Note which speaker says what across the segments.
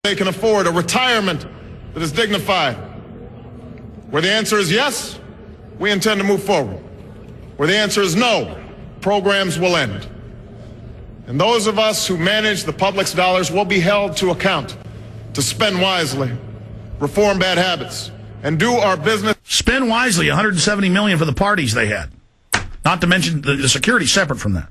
Speaker 1: they can afford a retirement that is dignified. Where the answer is yes, we intend to move forward. Where the answer is no, programs will end. And those of us who manage the public's dollars will be held to account to spend wisely, reform bad habits, and do our business.
Speaker 2: Spend wisely, $170 million for the parties they had. Not to mention the security separate from that.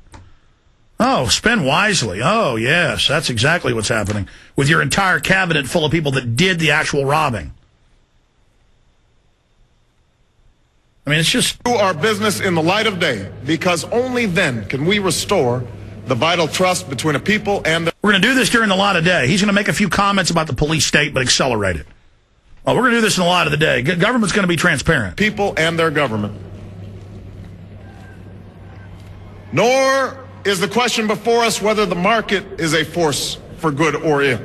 Speaker 2: Oh, spend wisely. Oh, yes, that's exactly what's happening with your entire cabinet full of people that did the actual robbing. I mean, it's just...
Speaker 1: Do our business in the light of day, because only then can we restore the vital trust between a people and the...
Speaker 2: We're going to do this during the light of day. He's going to make a few comments about the police state, but accelerate it. Oh, we're going to do this in the light of the day. Government's going to be transparent.
Speaker 1: People and their government. Nor is the question before us whether the market is a force for good or ill.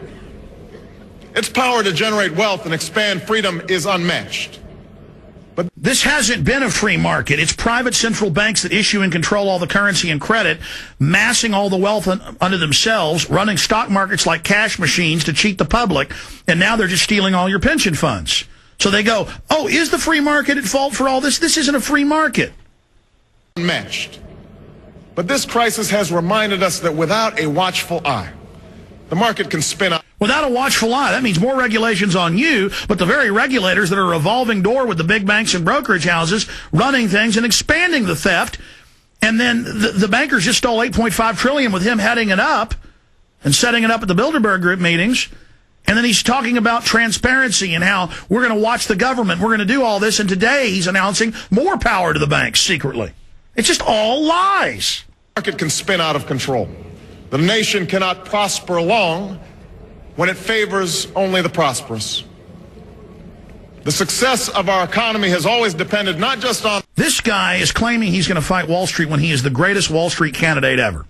Speaker 1: Its power to generate wealth and expand freedom is unmatched. But
Speaker 2: this hasn't been a free market. It's private central banks that issue and control all the currency and credit, massing all the wealth under themselves, running stock markets like cash machines to cheat the public, and now they're just stealing all your pension funds. So they go, oh, is the free market at fault for all this? This isn't a free market.
Speaker 1: Unmatched. But this crisis has reminded us that without a watchful eye, the market can spin out.
Speaker 2: Without a watchful eye, that means more regulations on you, but the very regulators that are revolving door with the big banks and brokerage houses running things and expanding the theft. And then the bankers just stole $8.5 trillion with him heading it up and setting it up at the Bilderberg Group meetings. And then he's talking about transparency and how we're going to watch the government. We're going to do all this. And today he's announcing more power to the banks secretly. It's just all lies.
Speaker 1: The market can spin out of control. The nation cannot prosper long when it favors only the prosperous. The success of our economy has always depended not just on...
Speaker 2: This guy is claiming he's going to fight Wall Street when he is the greatest Wall Street candidate ever.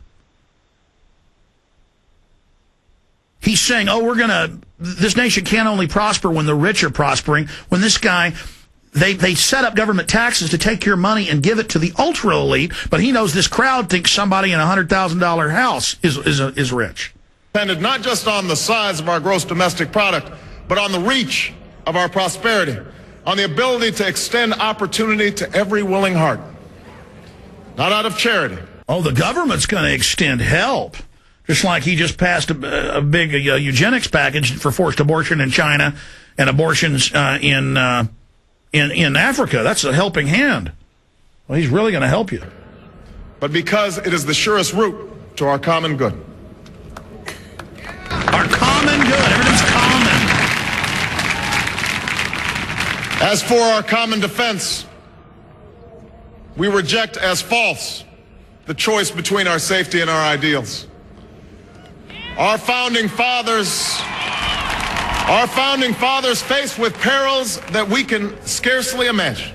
Speaker 2: He's saying, oh, this nation can't only prosper when the rich are prospering. When this guy... They set up government taxes to take your money and give it to the ultra elite, but he knows this crowd thinks somebody in a $100,000 house is rich.
Speaker 1: Depended not just on the size of our gross domestic product, but on the reach of our prosperity, on the ability to extend opportunity to every willing heart, not out of charity.
Speaker 2: Oh, the government's going to extend help, just like he just passed a big eugenics package for forced abortion in China and abortions in Africa. That's a helping hand. Well, he's really going to help you.
Speaker 1: But because it is the surest route to our common good.
Speaker 2: Our common good. Everything's common.
Speaker 1: As for our common defense, we reject as false the choice between our safety and our ideals. Our founding fathers, faced with perils that we can scarcely imagine,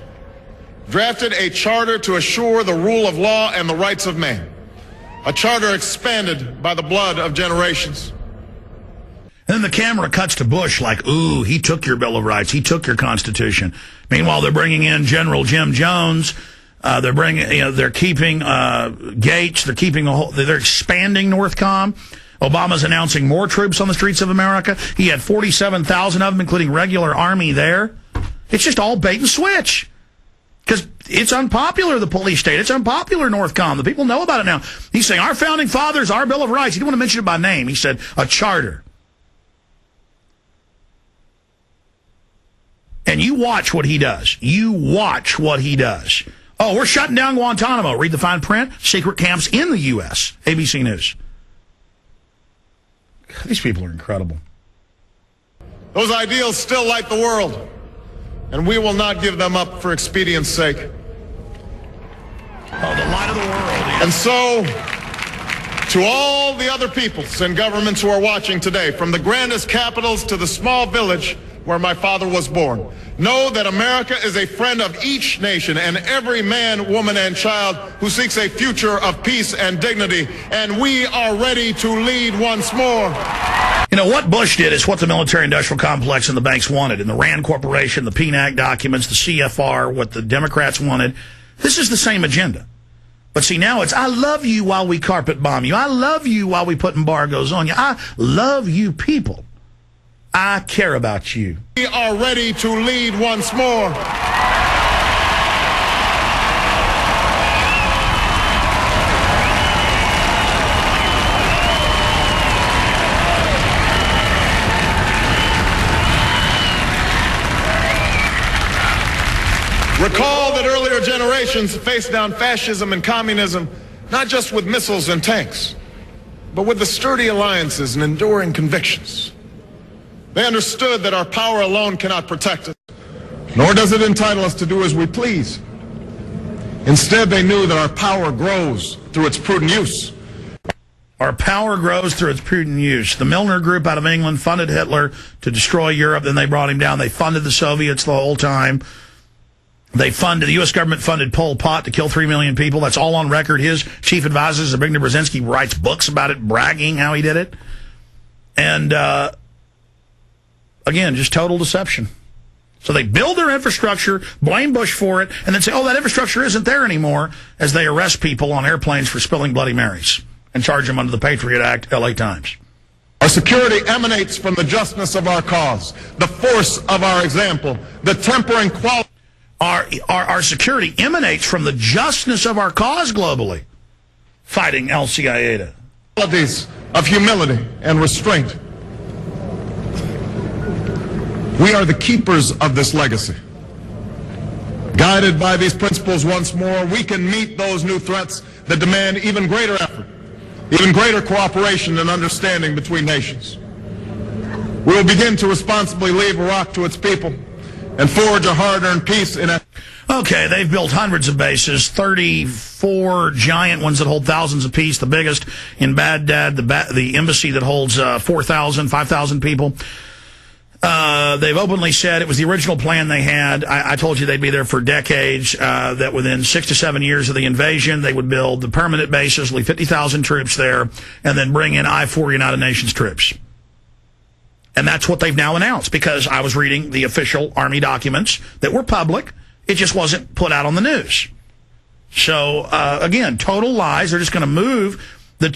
Speaker 1: drafted a charter to assure the rule of law and the rights of man, a charter expanded by the blood of generations.
Speaker 2: And then the camera cuts to Bush like, ooh, he took your Bill of Rights, he took your Constitution. Meanwhile, they're bringing in General Jim Jones. They're keeping Gates. They're expanding Northcom. Obama's announcing more troops on the streets of America. He had 47,000 of them, including regular Army there. It's just all bait and switch. Because it's unpopular, the police state. It's unpopular, Northcom. The people know about it now. He's saying, our founding fathers, our Bill of Rights. He didn't want to mention it by name. He said, a charter. And you watch what he does. You watch what he does. Oh, we're shutting down Guantanamo. Read the fine print. Secret camps in the U.S. ABC News. These people are incredible.
Speaker 1: Those ideals still light the world, and we will not give them up for expedience sake.
Speaker 2: Oh, the light of the world. Yeah.
Speaker 1: And so, to all the other peoples and governments who are watching today, from the grandest capitals to the small village where my father was born, know that America is a friend of each nation and every man, woman, and child who seeks a future of peace and dignity, and we are ready to lead once more.
Speaker 2: You know, what Bush did is what the military-industrial complex and the banks wanted, and the RAND Corporation, the PNAC documents, the CFR, what the Democrats wanted. This is the same agenda. But see, now it's, I love you while we carpet bomb you. I love you while we put embargoes on you. I love you people. I care about you.
Speaker 1: We are ready to lead once more. Recall that earlier generations faced down fascism and communism, not just with missiles and tanks, but with the sturdy alliances and enduring convictions. They understood that our power alone cannot protect us, nor does it entitle us to do as we please. Instead, they knew that our power grows through its prudent use.
Speaker 2: Our power grows through its prudent use. The Milner Group out of England funded Hitler to destroy Europe, then they brought him down. They funded the Soviets the whole time. The U.S. government funded Pol Pot to kill 3 million people. That's all on record. His chief advisor, Zbigniew Brzezinski, writes books about it, bragging how he did it. And, again, just total deception. So they build their infrastructure, blame Bush for it, and then say, oh, that infrastructure isn't there anymore, as they arrest people on airplanes for spilling Bloody Marys and charge them under the Patriot Act, L.A. Times.
Speaker 1: Our security emanates from the justness of our cause, the force of our example, the tempering quality.
Speaker 2: Our security emanates from the justness of our cause globally, fighting Al-Qaeda.
Speaker 1: Qualities of humility and restraint. We are the keepers of this legacy. Guided by these principles once more, we can meet those new threats that demand even greater effort, even greater cooperation and understanding between nations. We will begin to responsibly leave Iraq to its people and forge a hard-earned peace in
Speaker 2: Okay, they've built hundreds of bases, 34 giant ones that hold thousands apiece, the biggest in Baghdad, the embassy that holds 4,000, 5,000 people. They've openly said it was the original plan they had. I told you they'd be there for decades, that within 6 to 7 years of the invasion, they would build the permanent bases, leave 50,000 troops there, and then bring in I-4 United Nations troops. And that's what they've now announced, because I was reading the official Army documents that were public. It just wasn't put out on the news. So, again, total lies. They're just going to move the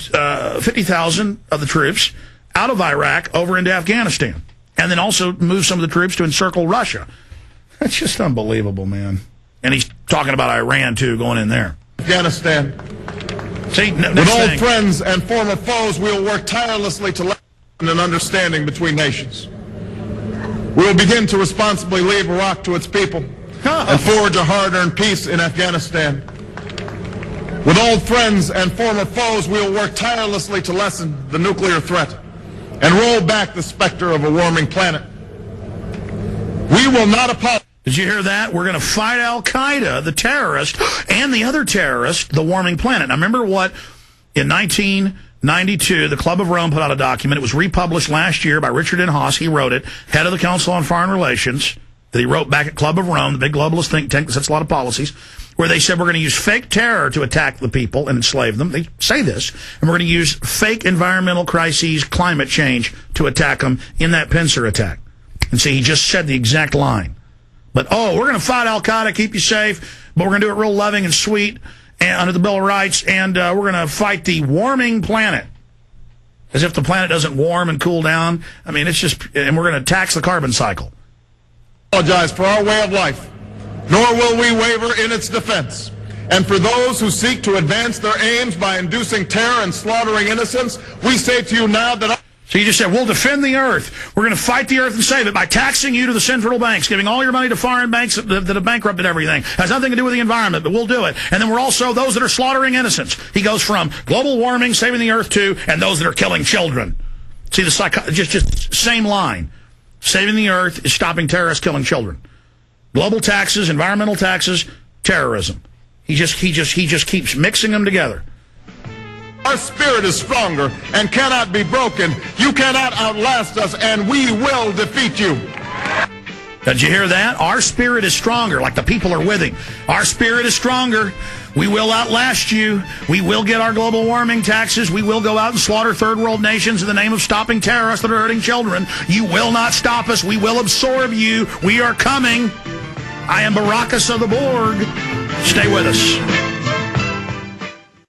Speaker 2: 50,000 of the troops out of Iraq over into Afghanistan, and then also move some of the troops to encircle Russia. That's just unbelievable, man. And he's talking about Iran, too, going in there.
Speaker 1: Afghanistan.
Speaker 2: See,
Speaker 1: with old friends and former foes, we will work tirelessly to lessen an understanding between nations. We will begin to responsibly leave Iraq to its people and forge a hard-earned peace in Afghanistan. With old friends and former foes, we will work tirelessly to lessen the nuclear threat and roll back the specter of a warming planet. We will not apologize.
Speaker 2: Did you hear that? We're going to fight Al-Qaeda, the terrorist, and the other terrorist, the warming planet. Now, remember what, in 1992, the Club of Rome put out a document. It was republished last year by Richard N. Haas. He wrote it, head of the Council on Foreign Relations, that he wrote back at Club of Rome, the big globalist think tank that sets a lot of policies, where they said we're going to use fake terror to attack the people and enslave them. They say this. And we're going to use fake environmental crises, climate change, to attack them in that Pincer attack. And see, he just said the exact line. But, we're going to fight Al-Qaeda, keep you safe, but we're going to do it real loving and sweet and under the Bill of Rights, and we're going to fight the warming planet. As if the planet doesn't warm and cool down. I mean, it's just, and we're going to tax the carbon cycle.
Speaker 1: Apologize for our way of life, nor will we waver in its defense. And for those who seek to advance their aims by inducing terror and slaughtering innocents, we say to you now that...
Speaker 2: So you just said, we'll defend the earth. We're going to fight the earth and save it by taxing you to the central banks, giving all your money to foreign banks that have bankrupted everything. Has nothing to do with the environment, but we'll do it. And then we're also those that are slaughtering innocents. He goes from global warming, saving the earth, to, and those that are killing children. See, just same line. Saving the earth is stopping terrorists killing children. Global taxes, environmental taxes, terrorism. He just keeps mixing them together.
Speaker 1: Our spirit is stronger and cannot be broken. You cannot outlast us, and we will defeat you.
Speaker 2: Did you hear that? Our spirit is stronger, like the people are with him. Our spirit is stronger. We will outlast you. We will get our global warming taxes. We will go out and slaughter third world nations in the name of stopping terrorists that are hurting children. You will not stop us. We will absorb you. We are coming. I am Baracus of the Borg. Stay with us.